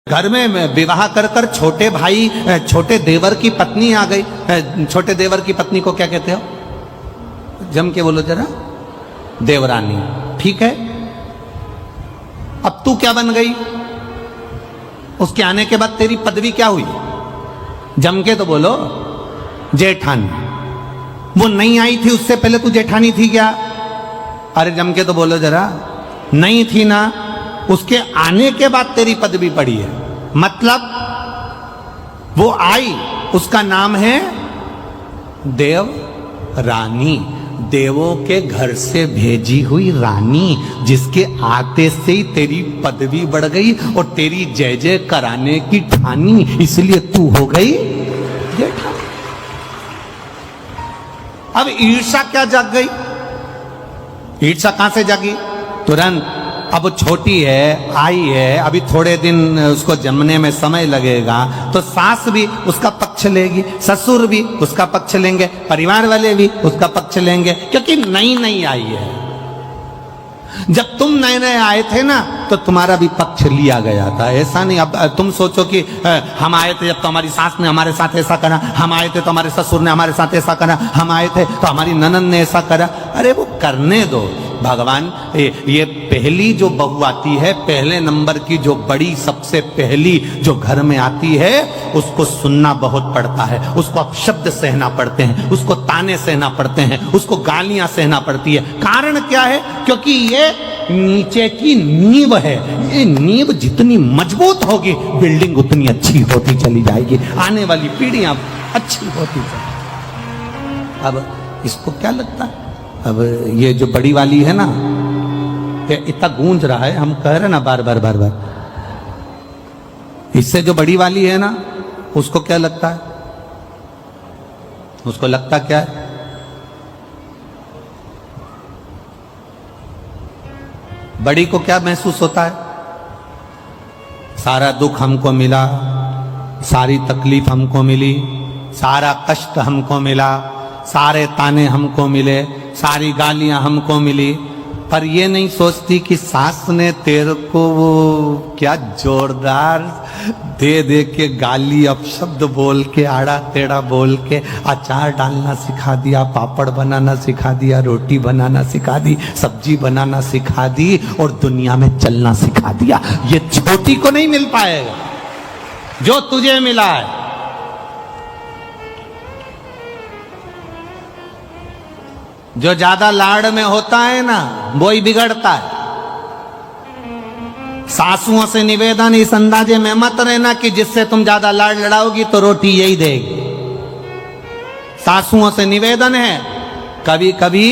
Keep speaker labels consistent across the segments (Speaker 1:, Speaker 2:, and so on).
Speaker 1: घर में विवाह कर कर छोटे भाई छोटे देवर की पत्नी आ गई। छोटे देवर की पत्नी को क्या कहते हो? जम के बोलो जरा। देवरानी। ठीक है, अब तू क्या बन गई? उसके आने के बाद तेरी पदवी क्या हुई? जम के तो बोलो जेठानी। वो नहीं आई थी उससे पहले तू जेठानी थी क्या? अरे जम के तो बोलो जरा। नहीं थी ना। उसके आने के बाद तेरी पदवी पड़ी है, मतलब वो आई, उसका नाम है देव रानी। देवों के घर से भेजी हुई रानी, जिसके आते से ही तेरी पदवी बढ़ गई और तेरी जय जय कराने की ठानी, इसलिए तू हो गई जेठानी। अब ईर्षा क्या जाग गई? ईर्षा कहां से जागी? तुरंत। अब वो छोटी है, आई है, अभी थोड़े दिन उसको जमने में समय लगेगा, तो सास भी उसका पक्ष लेगी, ससुर भी उसका पक्ष लेंगे, परिवार वाले भी उसका पक्ष लेंगे, क्योंकि नई नई आई है। जब तुम नए नए आए थे ना, तो तुम्हारा भी पक्ष लिया गया था। ऐसा नहीं अब तुम सोचो कि हम आए थे जब तो हमारी सास ने हमारे साथ ऐसा करा, हम आए थे तो हमारे ससुर ने हमारे साथ ऐसा करा, हम आए थे तो हमारी ननद ने ऐसा करा। अरे वो करने दो भगवान। ये पहली जो बहू आती है, पहले नंबर की जो बड़ी सबसे पहली जो घर में आती है, उसको सुनना बहुत पड़ता है, उसको अपशब्द सहना पड़ते हैं, उसको ताने सहना पड़ते हैं, उसको गालियां सहना पड़ती है। कारण क्या है? क्योंकि ये नीचे की नींव है। ये नींव जितनी मजबूत होगी, बिल्डिंग उतनी अच्छी होती चली जाएगी, आने वाली पीढ़ियां अच्छी होती चली। अब इसको क्या लगता है? अब ये जो बड़ी वाली है ना, ये इतना गूंज रहा है, हम कह रहे ना बार बार बार बार, इससे जो बड़ी वाली है ना, उसको क्या लगता है? उसको लगता क्या है? बड़ी को क्या महसूस होता है? सारा दुख हमको मिला, सारी तकलीफ हमको मिली, सारा कष्ट हमको मिला, सारे ताने हमको मिले, सारी गालियां हमको मिली, पर ये नहीं सोचती कि सास ने तेरे को वो क्या जोरदार दे दे के गाली अपशब्द बोल के, आड़ा टेढ़ा बोल के अचार डालना सिखा दिया, पापड़ बनाना सिखा दिया, रोटी बनाना सिखा दी, सब्जी बनाना सिखा दी और दुनिया में चलना सिखा दिया। ये छोटी को नहीं मिल पाएगा जो तुझे मिला है। जो ज्यादा लाड़ में होता है ना, वो ही बिगड़ता है। सासुओं से निवेदन इस अंदाजे में मत रहना कि जिससे तुम ज्यादा लाड़ लड़ाओगी तो रोटी यही देगी। सासुओं से निवेदन है, कभी कभी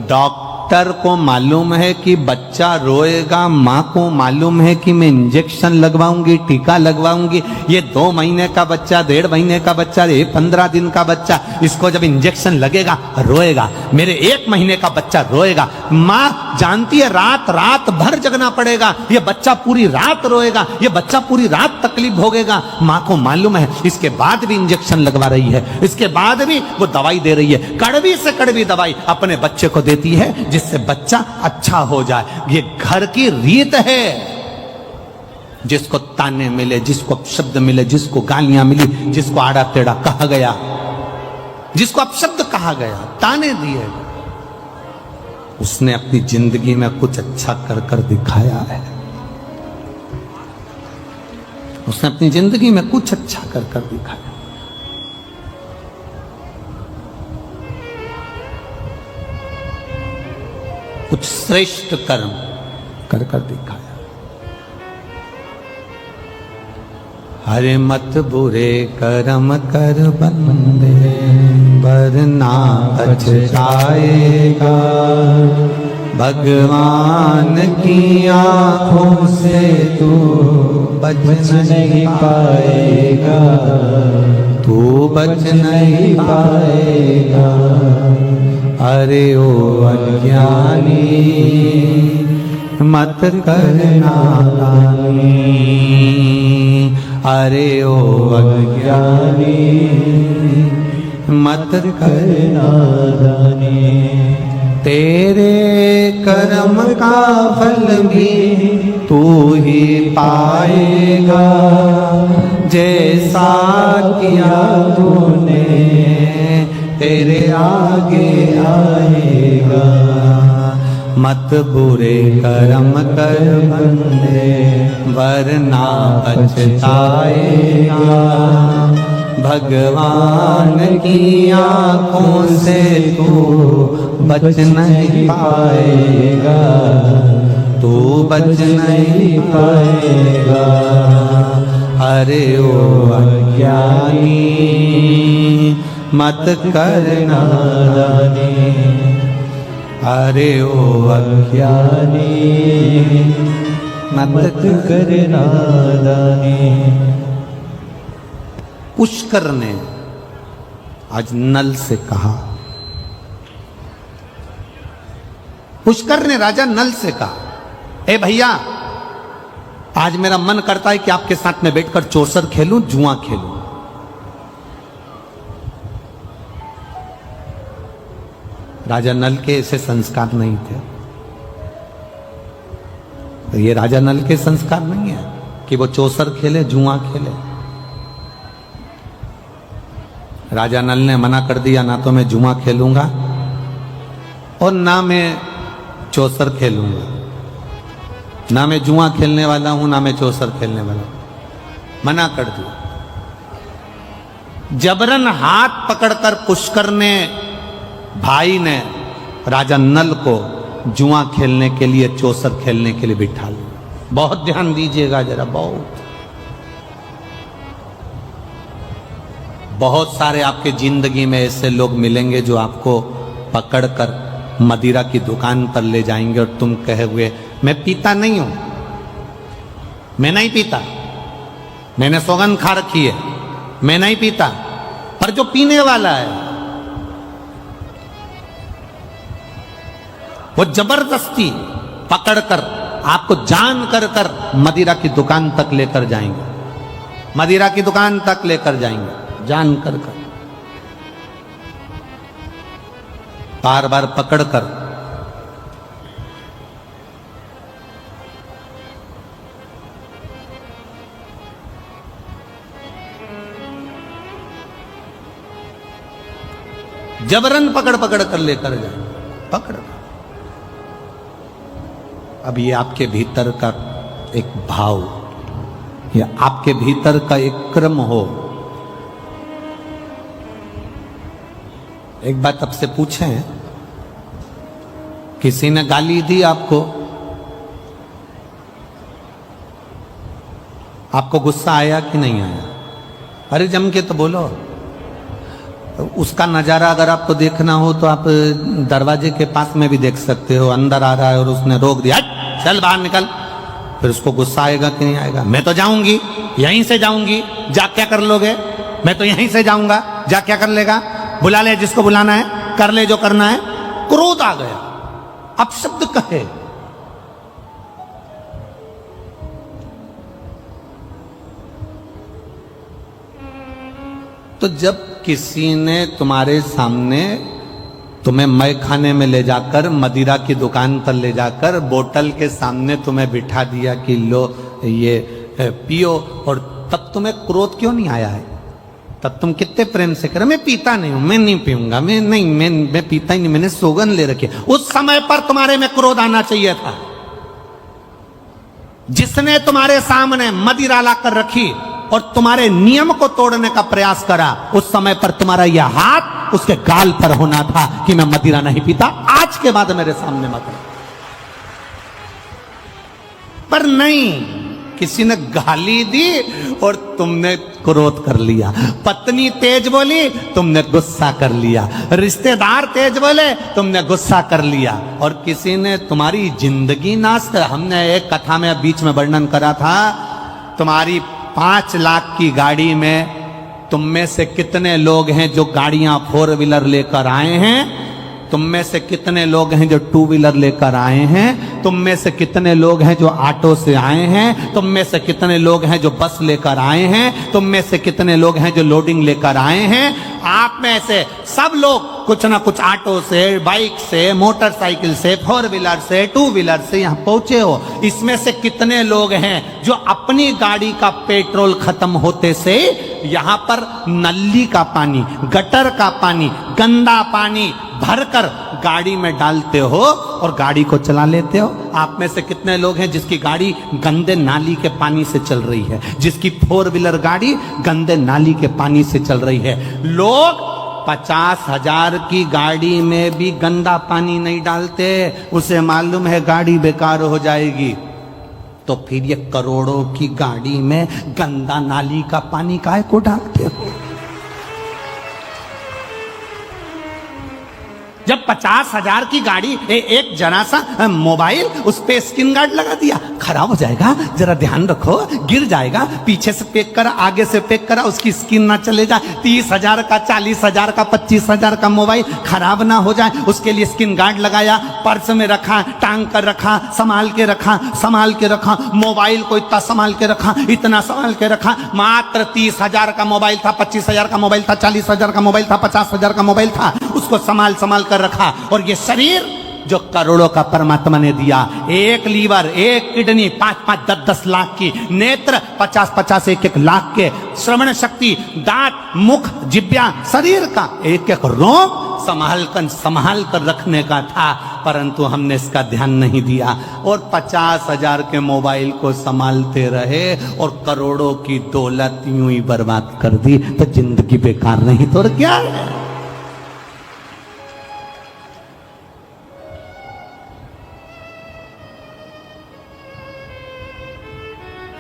Speaker 1: डॉक्टर को मालूम है कि बच्चा रोएगा, माँ को मालूम है कि मैं इंजेक्शन लगवाऊंगी, टीका लगवाऊंगी, ये 2 महीने का बच्चा, 1.5 महीने का बच्चा, ये 15 दिन का बच्चा, इसको जब इंजेक्शन लगेगा रोएगा, मेरे 1 महीने का बच्चा रोएगा। माँ जानती है रात रात भर जगना पड़ेगा, ये बच्चा पूरी रात रोएगा, ये बच्चा पूरी रात तकलीफ भोगेगा। माँ को मालूम है, इसके बाद भी इंजेक्शन लगवा रही है, इसके बाद भी वो दवाई दे रही है, कड़वी से कड़वी दवाई अपने बच्चे को देती है, जिससे बच्चा अच्छा हो जाए। ये घर की रीत है। जिसको ताने मिले, जिसको शब्द मिले, जिसको गालियां मिली, जिसको आड़ा टेढ़ा कहा गया, जिसको अपशब्द कहा गया, ताने दिए, उसने अपनी जिंदगी में कुछ अच्छा कर कर दिखाया है। उसने अपनी जिंदगी में कुछ अच्छा कर कर दिखाया। कुछ श्रेष्ठ कर्म कर कर दिखाया। हरे मत बुरे कर्म कर बंदे, वरना पछताएगा, भगवान की आंखों से तू बच नहीं पाएगा, तू बच नहीं पाएगा। अरे ओ अज्ञानी मत करना दानी, अरे ओ अज्ञानी मत करना दानी। तेरे कर्म का फल भी तू ही पाएगा, जैसा किया तूने तेरे आगे आएगा। मत बुरे कर्म कर बंदे वरना पछताएगा, भगवान की आँखों से तू बच नहीं पाएगा, तू बच नहीं पाएगा। अरे ओ अज्ञानी मत कर नादानी, अरे ओ अज्ञानी मत कर नादानी। पुष्कर ने आज नल से कहा, पुष्कर ने राजा नल से कहा, ए भैया आज मेरा मन करता है कि आपके साथ में बैठकर चौसर खेलूं, जुआ खेलूं। राजा नल के ऐसे संस्कार नहीं थे। तो ये राजा नल के संस्कार नहीं है कि वो चौसर खेले, जुआ खेले। राजा नल ने मना कर दिया, ना तो मैं जुआ खेलूंगा और ना मैं चौसर खेलूंगा, ना मैं जुआ खेलने वाला हूं, ना मैं चौसर खेलने वाला हूं। मना कर दिया। जबरन हाथ पकड़कर पुष्कर ने, भाई ने राजा नल को जुआ खेलने के लिए, चौसर खेलने के लिए बिठा लिया। बहुत ध्यान दीजिएगा जरा, बहुत सारे आपके जिंदगी में ऐसे लोग मिलेंगे जो आपको पकड़कर मदिरा की दुकान पर ले जाएंगे और तुम कहे हुए मैं पीता नहीं हूं, मैं नहीं पीता, मैंने सौगंध खा रखी है, मैं नहीं पीता। पर जो पीने वाला है वो जबरदस्ती पकड़कर आपको जान कर मदिरा की दुकान तक लेकर जाएंगे, मदिरा की दुकान तक लेकर जाएंगे जान कर बार बार पकड़कर। जबरन पकड़ पकड़ कर लेकर जाए, पकड़। अब ये आपके भीतर का एक भाव या आपके भीतर का एक क्रम हो। एक बात आपसे पूछें, किसी ने गाली दी आपको, आपको गुस्सा आया कि नहीं आया? अरे जम के तो बोलो। उसका नजारा अगर आपको देखना हो तो आप दरवाजे के पास में भी देख सकते हो। अंदर आ रहा है और उसने रोक दिया, चल बाहर निकल, फिर उसको गुस्सा आएगा कि नहीं आएगा? मैं तो जाऊंगी, यहीं से जाऊंगी। जा क्या कर लोगे? मैं तो यहीं से जाऊंगा। जा क्या कर लेगा? बुला ले जिसको बुलाना है, कर ले जो करना है। क्रोध आ गया, अब शब्द कहे। तो जब किसी ने तुम्हारे सामने तुम्हें मय खाने में ले जाकर, मदिरा की दुकान पर ले जाकर, बोतल के सामने तुम्हें बिठा दिया कि लो ये पियो, और तब तुम्हें क्रोध क्यों नहीं आया है? तब तुम कितने प्रेम से कह रहे मैं पीता नहीं हूं, मैं नहीं पीऊंगा, मैं पीता ही नहीं, मैंने सौगंध ले रखी। उस समय पर तुम्हारे में क्रोध आना चाहिए था। जिसने तुम्हारे सामने मदिरा लाकर रखी और तुम्हारे नियम को तोड़ने का प्रयास करा, उस समय पर तुम्हारा यह हाथ उसके गाल पर होना था कि मैं मदिरा नहीं पीता, आज के बाद मेरे सामने मत। पर नहीं, किसी ने गाली दी और तुमने क्रोध कर लिया। पत्नी तेज बोली, तुमने गुस्सा कर लिया। रिश्तेदार तेज बोले, तुमने गुस्सा कर लिया। और किसी ने तुम्हारी जिंदगी नाश। हमने एक कथा में बीच में वर्णन करा था, तुम्हारी 5 लाख की गाड़ी में तुम में से कितने लोग हैं जो गाड़ियां 4 व्हीलर लेकर आए हैं? तुम में से कितने लोग हैं जो 2 व्हीलर लेकर आए हैं? तुम में से कितने लोग हैं जो ऑटो से आए हैं? तुम में से कितने लोग हैं जो बस लेकर आए हैं? तुम में से कितने लोग हैं जो लोडिंग लेकर आए हैं? आप में से सब लोग कुछ ना कुछ ऑटो से, बाइक से, मोटरसाइकिल से, 4 व्हीलर से, 2 व्हीलर से यहां पहुंचे हो। इसमें से कितने लोग हैं जो अपनी गाड़ी का पेट्रोल खत्म होते से यहां पर नली का पानी, गटर का पानी, गंदा पानी भरकर गाड़ी में डालते हो और गाड़ी को चला लेते हो? आप में से कितने लोग हैं जिसकी गाड़ी गंदे नाली के पानी से चल रही है, जिसकी 4 व्हीलर गाड़ी गंदे नाली के पानी से चल रही है? लोग 50,000 की गाड़ी में भी गंदा पानी नहीं डालते, उसे मालूम है गाड़ी बेकार हो जाएगी। तो फिर ये करोड़ों की गाड़ी में गंदा नाली का पानी काहे को डालते हो? जब 50,000 की गाड़ी एक जरा सा मोबाइल, उस पे स्क्रीन गार्ड लगा दिया, खराब हो जाएगा, जरा ध्यान रखो, गिर जाएगा, पीछे से पैक करा, आगे से पैक करा, उसकी स्क्रीन ना चले जाए। 30,000 का, 40,000 का, 25,000 का मोबाइल खराब ना हो जाए, उसके लिए स्क्रीन गार्ड लगाया, पर्स में रखा, टांग कर रखा, संभाल के रखा, मोबाइल को इतना संभाल के रखा, इतना संभाल के रखा। मात्र 30,000 का मोबाइल था, 25,000 का मोबाइल था, 40,000 का मोबाइल था, 50,000 का मोबाइल था, उसको संभाल कर रखा। और ये शरीर जो करोड़ों का परमात्मा ने दिया, एक लीवर, एक किडनी, 5-5, 10-10 लाख की, नेत्र 50-50, 1-1 लाख के, श्रवण शक्ति, दांत, मुख, जिब्या, शरीर का एक-एक रोग संभाल कर रखने का था, परंतु हमने इसका ध्यान नहीं दिया और 50,000 के मोबाइल को संभालते रहे और करोड़ों की दौलत यूं ही बर्बाद कर दी। तो जिंदगी बेकार नहीं तो क्या है?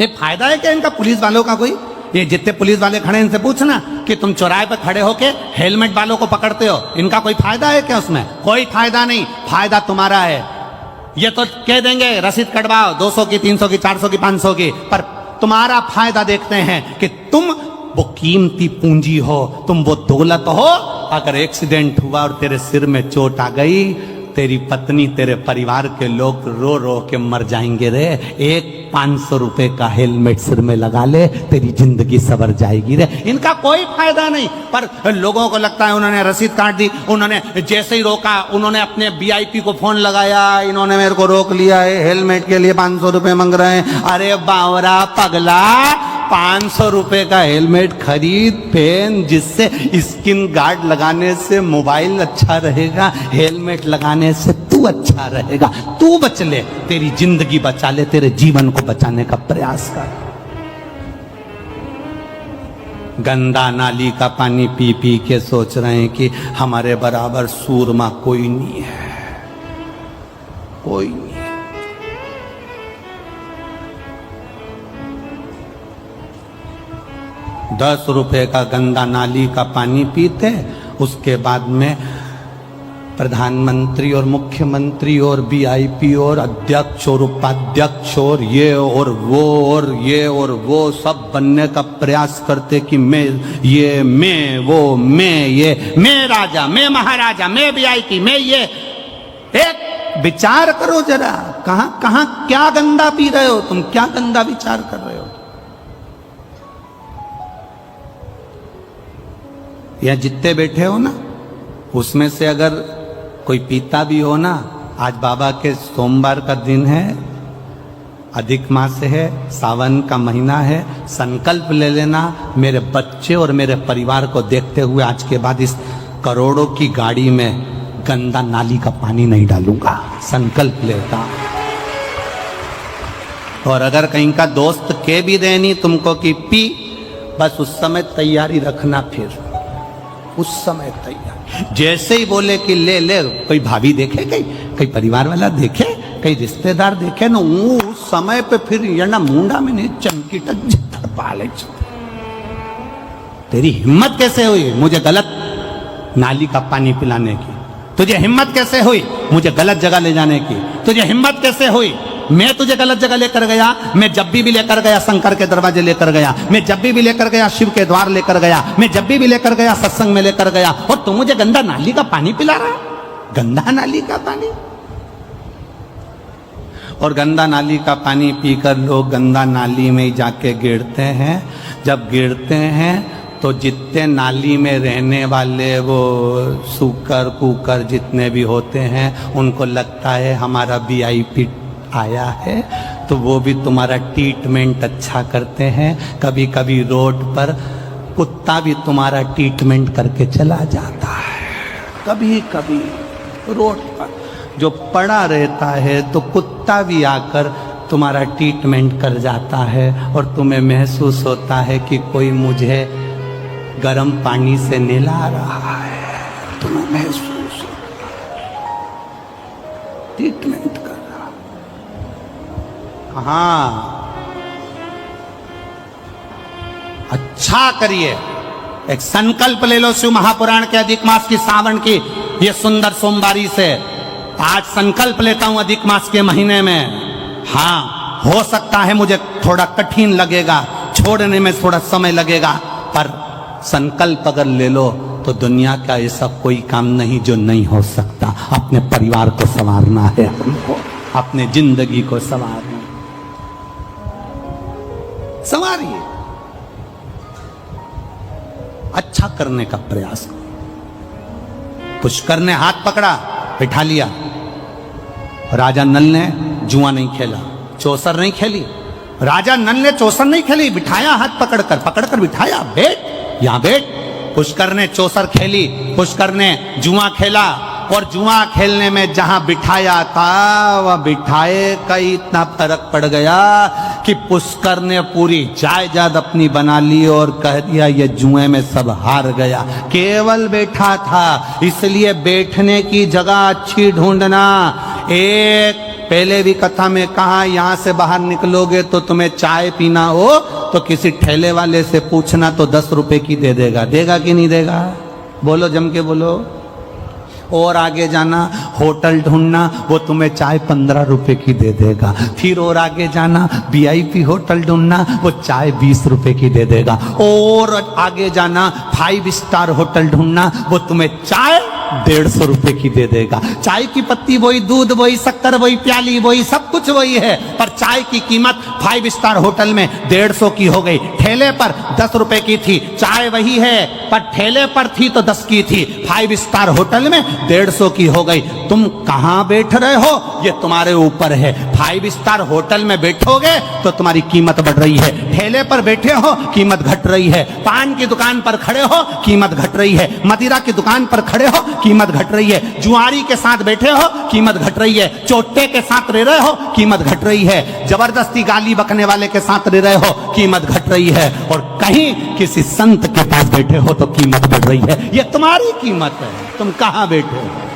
Speaker 1: ये फायदा है क्या इनका पुलिस वालों का? कोई ये जितने पुलिस वाले खड़े इनसे पूछना कि तुम चौराहे पर खड़े होके हेलमेट वालों को पकड़ते हो, इनका कोई फायदा है क्या? उसमें कोई फायदा नहीं। फायदा तुम्हारा है। ये तो कह देंगे रसीद कटवाओ 200 की, 300 की, 400 की, 500 की, पर तुम्हारा फायदा देखते हैं कि तुम वो कीमती पूंजी हो, तुम वो दौलत हो। अगर एक्सीडेंट हुआ और तेरे सिर में चोट आ गई, तेरी पत्नी, तेरे परिवार के लोग रो रो के मर जाएंगे रे। एक 500 रुपए का हेलमेट सिर में लगा ले, तेरी जिंदगी सवर जाएगी रे। इनका कोई फायदा नहीं, पर लोगों को लगता है उन्होंने रसीद काट दी, उन्होंने जैसे ही रोका, उन्होंने अपने VIP को फोन लगाया, इन्होंने मेरे को रोक लिया है, हेलमेट के लिए 500 रुपए मांग रहे हैं। अरे बावरा पगला, 500 रुपए का हेलमेट खरीद, पहन, जिससे स्किन गार्ड लगाने से मोबाइल अच्छा रहेगा, हेलमेट लगाने से तू अच्छा रहेगा, तू बच ले, तेरी जिंदगी बचा ले, तेरे जीवन को बचाने का प्रयास कर। गंदा नाली का पानी पी पी के सोच रहे हैं कि हमारे बराबर सूरमा कोई नहीं है, कोई नहीं। 10 रुपए का गंदा नाली का पानी पीते, उसके बाद में प्रधानमंत्री और मुख्यमंत्री और VIP और अध्यक्ष और उपाध्यक्ष और ये और वो और ये और वो सब बनने का प्रयास करते कि मैं ये, मैं वो, मैं ये, मैं राजा, मैं महाराजा, मैं VIP, मैं ये। एक विचार करो जरा, कहां कहां क्या गंदा पी रहे हो तुम, क्या गंदा विचार कर रहे हो? या जितने बैठे हो ना, उसमें से अगर कोई पीता भी हो ना, आज बाबा के सोमवार का दिन है, अधिक मास है, सावन का महीना है, संकल्प ले लेना, मेरे बच्चे और मेरे परिवार को देखते हुए आज के बाद इस करोड़ों की गाड़ी में गंदा नाली का पानी नहीं डालूंगा, संकल्प लेता। और अगर कहीं का दोस्त के भी देनी तुमको कि पी, बस उस समय तैयारी रखना, फिर उस समय तैयार। जैसे ही बोले कि ले ले, कोई भाभी देखे, कई परिवार वाला देखे, कई रिश्तेदार देखे ना, उस समय पे फिर ये ना मुंडा में नहीं चमकी टक पाले। तेरी हिम्मत कैसे हुई मुझे गलत नाली का पानी पिलाने की? तुझे हिम्मत कैसे हुई मुझे गलत जगह ले जाने की? तुझे हिम्मत कैसे हुई? मैं तुझे गलत जगह लेकर गया, मैं जब भी लेकर गया शंकर के दरवाजे लेकर गया, मैं जब भी लेकर गया शिव के द्वार लेकर गया, मैं जब भी लेकर गया सत्संग में लेकर गया, और तू मुझे गंदा नाली का पानी पिला रहा है? गंदा नाली का पानी। और गंदा नाली का पानी पीकर लोग गंदा नाली में ही जाके गिरते हैं। जब गिरते हैं तो जितने नाली में रहने वाले वो सूकर कुकर जितने भी होते हैं उनको लगता है हमारा वीआईपी आया है, तो वो भी तुम्हारा ट्रीटमेंट अच्छा करते हैं। कभी कभी रोड पर कुत्ता भी तुम्हारा ट्रीटमेंट करके चला जाता है। कभी कभी रोड पर जो पड़ा रहता है तो कुत्ता भी आकर तुम्हारा ट्रीटमेंट कर जाता है और तुम्हें महसूस होता है कि कोई मुझे गर्म पानी से नहला रहा है। तुम्हें महसूस होता है ट्रीटमेंट कर रहा। कहाँ अच्छा करिए, एक संकल्प ले लो शिव महापुराण के अधिक मास की सावन की ये सुंदर सोमवारी से। आज संकल्प लेता हूं अधिक मास के महीने में। हाँ, हो सकता है मुझे थोड़ा कठिन लगेगा, छोड़ने में थोड़ा समय लगेगा, पर संकल्प अगर ले लो तो दुनिया का ऐसा कोई काम नहीं जो नहीं हो सकता। अपने परिवार को संवारना है हमको, अपने जिंदगी को संवारना। संवारिए, अच्छा करने का प्रयास करो। पुष्कर ने हाथ पकड़ा, बिठा लिया। राजा नल ने जुआ नहीं खेला, चौसर नहीं खेली। राजा नल ने चौसर नहीं खेली, बिठाया हाथ पकड़कर बिठाया, बैठ यहां बैठ। पुष्कर ने चौसर खेली, पुष्कर ने जुआ खेला, और जुआ खेलने में जहां बिठाया था वह बिठाए का इतना फर्क पड़ गया कि पुष्कर ने पूरी जायदाद अपनी बना ली और कह दिया ये जुए में सब हार गया। केवल बैठा था, इसलिए बैठने की जगह अच्छी ढूंढना। एक पहले भी कथा में कहा, यहां से बाहर निकलोगे तो तुम्हें चाय पीना हो तो किसी ठेले वाले से पूछना तो 10 रुपए की दे देगा। देगा कि नहीं देगा? बोलो, जम के बोलो। और आगे जाना, होटल ढूंढना, वो तुम्हें चाय 15 रुपए की दे देगा। फिर और आगे जाना, वीआईपी होटल ढूंढना, वो चाय 20 रुपए की दे देगा। और आगे जाना, 5 स्टार होटल ढूंढना, वो तुम्हें चाय 150 रुपए की दे देगा। चाय की पत्ती वही, दूध वही, शक्कर वही, प्याली वही, सब कुछ वही है, पर चाय की कीमत 5 स्टार होटल में 150 की हो गई। ठेले पर 10 रुपए की थी, चाय वही है, पर ठेले पर थी तो 10 की थी, 5 स्टार होटल में 150 की हो गई। तुम कहां बैठ रहे हो ये तुम्हारे ऊपर है। 5 स्टार होटल में बैठोगे तो तुम्हारी कीमत बढ़ रही है, ठेले पर बैठे हो कीमत घट रही है, पान की दुकान पर खड़े हो कीमत घट रही है, मदिरा की दुकान पर खड़े हो कीमत घट रही है, जुआरी के साथ बैठे हो कीमत घट रही है, चोटे के साथ रह रहे हो कीमत घट रही है, जबरदस्ती गाली बकने वाले के साथ रह रहे हो कीमत घट रही है, और कहीं किसी संत के पास बैठे हो तो कीमत बढ़ रही है। ये तुम्हारी कीमत है, तुम कहां बैठे हो।